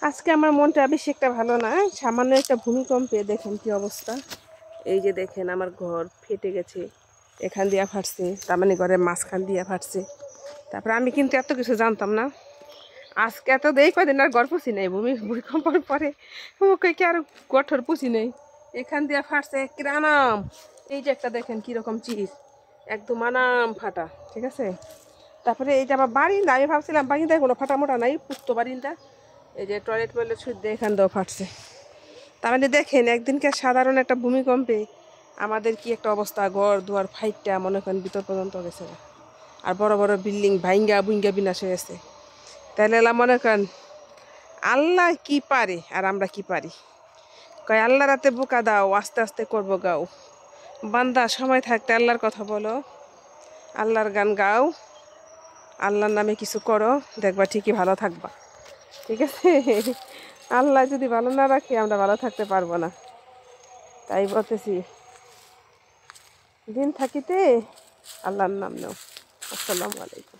আজকে আমার মনটা বেশি একটা ভালো না। সামান্য একটা ভূমিকম্পে দেখেন কি অবস্থা। এই যে দেখেন আমার ঘর ফেটে গেছে, এখান দিয়া ফাটছে, তার মানে ঘরের মাঝখান দিয়া ফাটছে। তারপরে আমি কিন্তু এত কিছু জানতাম না। আজকে এত দেই কদিন আর ঘর পুষি নেই, ভূমিকম্পর পরে ওকে কি আর গঠর পুষি নেই। এখান দিয়া ফাটছে কিরানাম। এই যে একটা দেখেন কিরকম চিজ, একদম আনাম ফাটা, ঠিক আছে। তারপরে এই যে আমার বারিন্দা, আমি ভাবছিলাম বারিন্দায় কোনো ফাটা মোটা নাই, পুত্ত বারিন্দা। এই যে টয়লেট শুদ্ধ এখান দিয়েও ফাটছে। তার মানে দেখেন একদিনকার সাধারণ একটা ভূমিকম্পে আমাদের কি একটা অবস্থা, ঘর দুয়ার ফাইটটা মনে করেন ভিতর পর্যন্ত গেছে না। আর বড় বড় বিল্ডিং ভাইঙ্গা বুইঙ্গা বিনাশ হয়ে গেছে। তাহলে এলা মনে করেন আল্লাহ কি পারে আর আমরা কি পারি। কয় আল্লাহ রাতে বোকা দাও, আস্তে আস্তে করবো গাও। বান্দা সময় থাকতে আল্লাহর কথা বলো, আল্লাহর গান গাও, আল্লাহর নামে কিছু করো, দেখবা ঠিকই ভালো থাকবা, ঠিক আছে। আল্লাহ যদি ভালো না রাখে আমরা ভালো থাকতে পারবো না। তাই বলতেছি, দিন থাকিতে আল্লাহর নাম নাও। আসসালামু আলাইকুম।